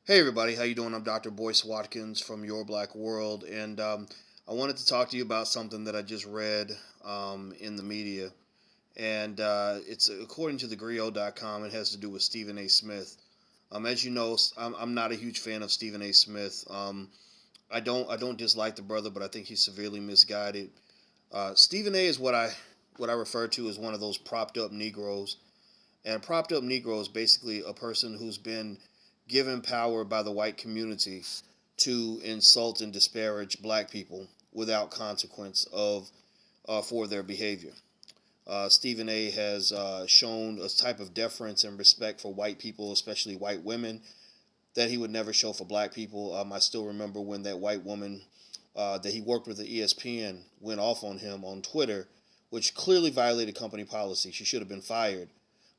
Hey everybody, how you doing? I'm Dr. Boyce Watkins from Your Black World, and I wanted to talk to you about something that I just read in the media, and it's according to thegrio.com. It has to do with Stephen A. Smith. As you know, I'm not a huge fan of Stephen A. Smith. I don't dislike the brother, but I think he's severely misguided. Stephen A. is what I refer to as one of those propped up Negroes. And a propped up Negro is basically a person who's been given power by the white community to insult and disparage black people without consequence of for their behavior. Stephen A. has shown a type of deference and respect for white people, especially white women, that he would never show for black people. I still remember when that white woman that he worked with at ESPN went off on him on Twitter, which clearly violated company policy. She should have been fired,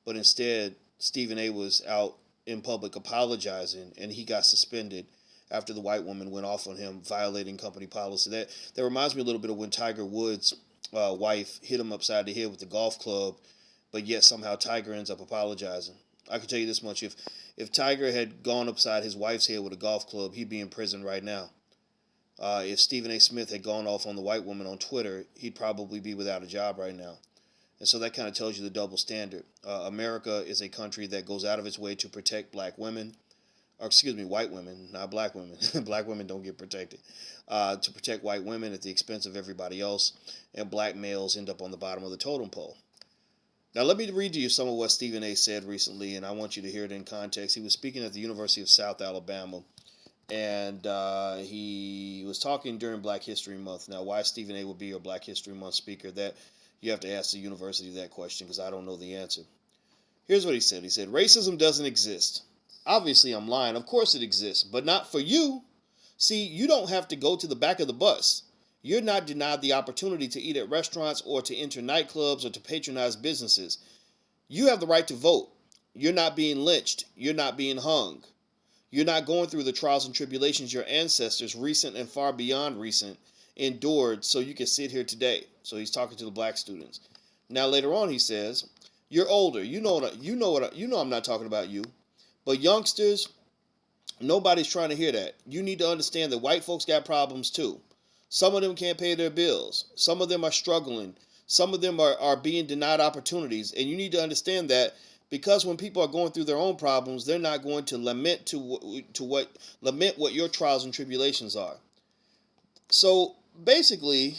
but instead Stephen A. was out in public apologizing, and he got suspended after the white woman went off on him, violating company policy. That reminds me a little bit of when Tiger Woods' wife hit him upside the head with the golf club, but yet somehow Tiger ends up apologizing. I can tell you this much: if Tiger had gone upside his wife's head with a golf club, he'd be in prison right now. If Stephen A. Smith had gone off on the white woman on Twitter, he'd probably be without a job right now. And so that kind of tells you the double standard. America is a country that goes out of its way to protect black women, or excuse me, white women, not black women. Black women don't get protected. To protect white women at the expense of everybody else, and black males end up on the bottom of the totem pole. Now, let me read to you some of what Stephen A. said recently, and I want you to hear it in context. He was speaking at the University of South Alabama, and he was talking during Black History Month. Now, why Stephen A. would be your Black History Month speaker, that you have to ask the university that question because I don't know the answer. Here's what he said. He said, racism doesn't exist. Obviously, I'm lying. Of course it exists, but not for you. See, you don't have to go to the back of the bus. You're not denied the opportunity to eat at restaurants or to enter nightclubs or to patronize businesses. You have the right to vote. You're not being lynched. You're not being hung. You're not going through the trials and tribulations your ancestors, recent and far beyond recent, endured so you can sit here today. So he's talking to the black students. Now later on he says, "You're older. You know I'm not talking about you. But youngsters, nobody's trying to hear that. You need to understand that white folks got problems too. Some of them can't pay their bills. Some of them are struggling. Some of them are being denied opportunities. And you need to understand that because when people are going through their own problems, they're not going to lament what your trials and tribulations are." So basically,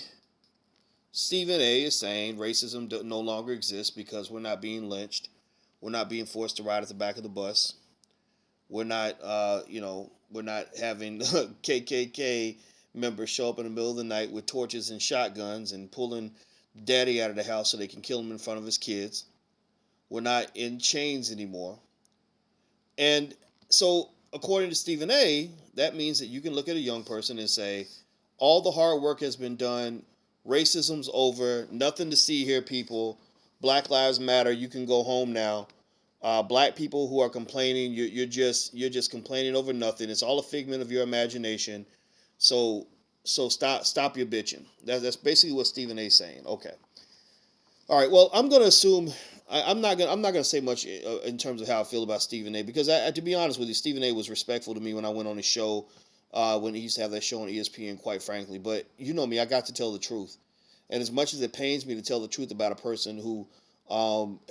Stephen A. is saying racism no longer exists because we're not being lynched. We're not being forced to ride at the back of the bus. We're not having KKK members show up in the middle of the night with torches and shotguns and pulling daddy out of the house so they can kill him in front of his kids. We're not in chains anymore. And so, according to Stephen A., that means that you can look at a young person and say, all the hard work has been done. Racism's over. Nothing to see here, people. Black Lives Matter. You can go home now. Black people who are complaining, you're just complaining over nothing. It's all a figment of your imagination. So stop your bitching. That's basically what Stephen A. is saying. Okay. All right. Well, I'm gonna assume I'm not gonna say much in terms of how I feel about Stephen A. because to be honest with you, Stephen A. was respectful to me when I went on his show when he used to have that show on ESPN. Quite frankly, but you know me, I got to tell the truth. And as much as it pains me to tell the truth about a person who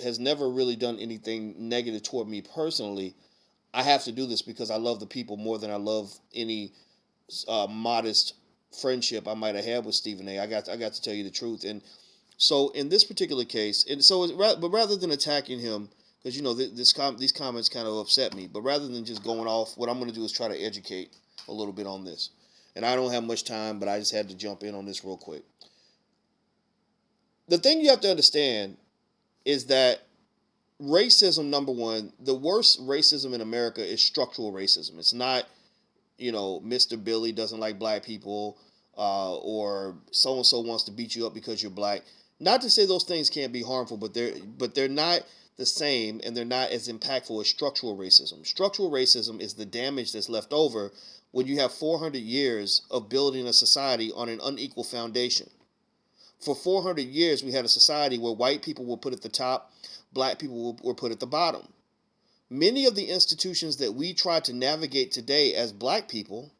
has never really done anything negative toward me personally, I have to do this because I love the people more than I love any modest friendship I might have had with Stephen A. I got to tell you the truth. And so in this particular case, and so but rather than attacking him, because you know these comments kind of upset me, but rather than just going off, what I'm going to do is try to educate a little bit on this. And I don't have much time, but I just had to jump in on this real quick. The thing you have to understand is that racism, number one, the worst racism in America is structural racism. It's not, Mr. Billy doesn't like black people, or so and so wants to beat you up because you're black. Not to say those things can't be harmful, but they're not the same, and they're not as impactful as structural racism. Structural racism is the damage that's left over when you have 400 years of building a society on an unequal foundation. For 400 years, we had a society where white people were put at the top, black people were put at the bottom. Many of the institutions that we try to navigate today as black people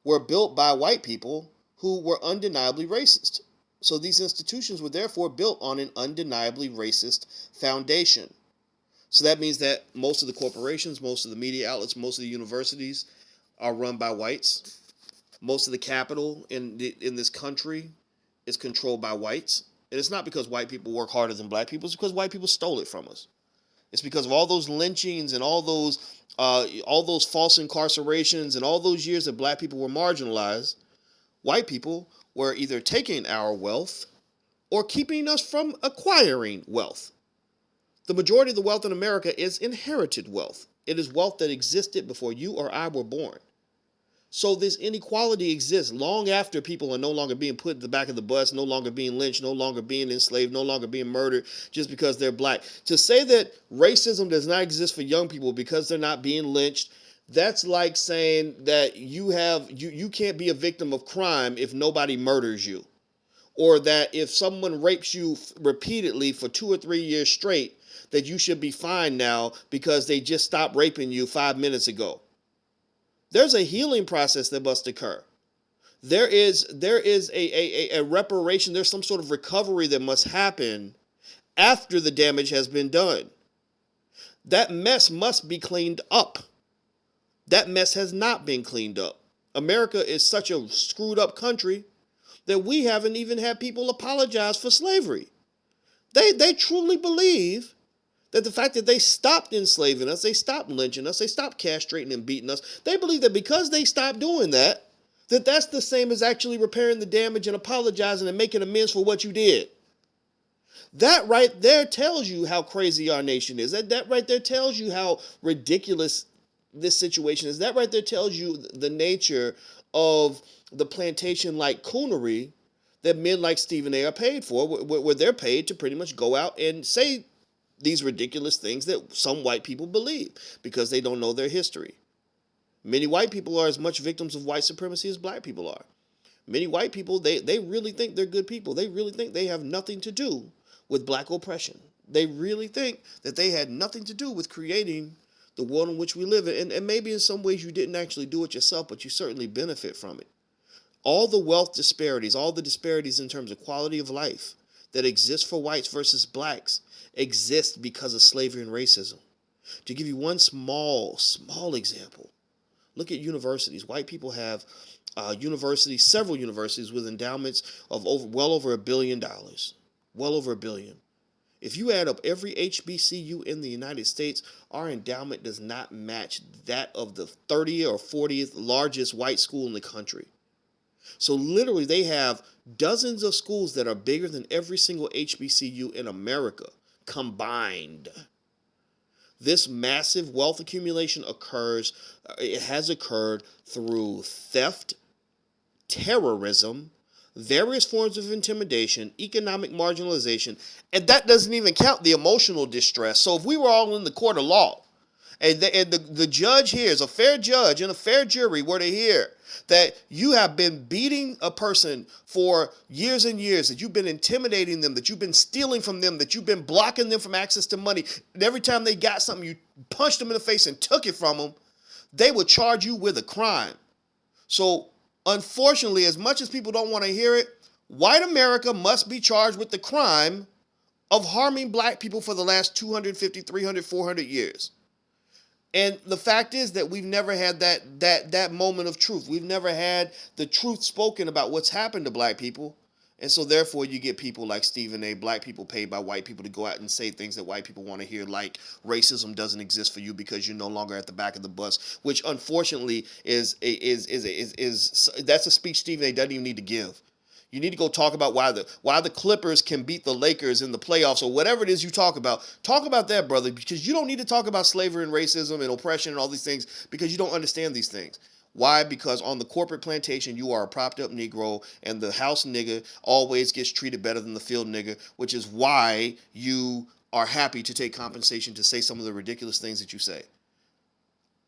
were built by white people who were undeniably racist. So these institutions were therefore built on an undeniably racist foundation. So that means that most of the corporations, most of the media outlets, most of the universities are run by whites. Most of the capital in this country is controlled by whites. And it's not because white people work harder than black people. It's because white people stole it from us. It's because of all those lynchings and all those false incarcerations and all those years that black people were marginalized. White people were either taking our wealth or keeping us from acquiring wealth. The majority of the wealth in America is inherited wealth. It is wealth that existed before you or I were born. So this inequality exists long after people are no longer being put in the back of the bus, no longer being lynched, no longer being enslaved, no longer being murdered just because they're black. To say that racism does not exist for young people because they're not being lynched, that's like saying that you can't be a victim of crime if nobody murders you. Or that if someone rapes you repeatedly for 2 or 3 years straight, that you should be fine now because they just stopped raping you 5 minutes ago. There's a healing process that must occur. There is a reparation. There's some sort of recovery that must happen after the damage has been done. That mess must be cleaned up. That mess has not been cleaned up. America is such a screwed up country that we haven't even had people apologize for slavery. They truly believe that the fact that they stopped enslaving us, they stopped lynching us, they stopped castrating and beating us, they believe that because they stopped doing that, that's the same as actually repairing the damage and apologizing and making amends for what you did. That right there tells you how crazy our nation is. That right there tells you how ridiculous this situation is. That right there tells you the nature of the plantation like Coonery that men like Stephen A. are paid for, where they're paid to pretty much go out and say these ridiculous things that some white people believe because they don't know their history. Many white people are as much victims of white supremacy as black people are. Many white people, they really think they're good people. They really think they have nothing to do with black oppression. They really think that they had nothing to do with creating the world in which we live in. And maybe in some ways you didn't actually do it yourself, but you certainly benefit from it. All the wealth disparities, all the disparities in terms of quality of life that exist for whites versus blacks exist because of slavery and racism. To give you one small example, look at universities. White people have universities, several universities with endowments of well over $1 billion. Well over $1 billion. If you add up every HBCU in the United States, our endowment does not match that of the 30th or 40th largest white school in the country. So literally they have dozens of schools that are bigger than every single HBCU in America combined. This massive wealth accumulation it has occurred through theft, terrorism, various forms of intimidation, economic marginalization, and that doesn't even count the emotional distress. So if we were all in the court of law, and the judge hears, a fair judge and a fair jury were to hear that you have been beating a person for years and years, that you've been intimidating them, that you've been stealing from them, that you've been blocking them from access to money, and every time they got something, you punched them in the face and took it from them, they would charge you with a crime. So unfortunately, as much as people don't want to hear it, white America must be charged with the crime of harming black people for the last 250, 300, 400 years. And the fact is that we've never had that moment of truth. We've never had the truth spoken about what's happened to black people. And so therefore you get people like Stephen A., black people paid by white people to go out and say things that white people want to hear, like racism doesn't exist for you because you're no longer at the back of the bus, which unfortunately is that's a speech Stephen A. doesn't even need to give. You need to go talk about why the Clippers can beat the Lakers in the playoffs or whatever it is you talk about. Talk about that, brother, because you don't need to talk about slavery and racism and oppression and all these things because you don't understand these things. Why? Because on the corporate plantation, you are a propped up Negro, and the house nigga always gets treated better than the field nigga, which is why you are happy to take compensation to say some of the ridiculous things that you say.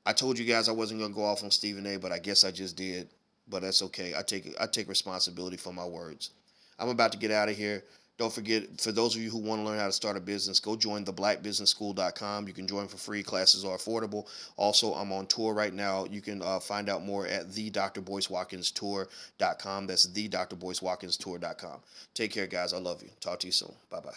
I told you guys I wasn't going to go off on Stephen A., but I guess I just did. But that's okay. I take responsibility for my words. I'm about to get out of here. Don't forget, for those of you who want to learn how to start a business, go join theblackbusinessschool.com. You can join for free. Classes are affordable. Also, I'm on tour right now. You can find out more at thedrboycewatkinstour.com. That's thedrboycewatkinstour.com. Take care, guys. I love you. Talk to you soon. Bye-bye.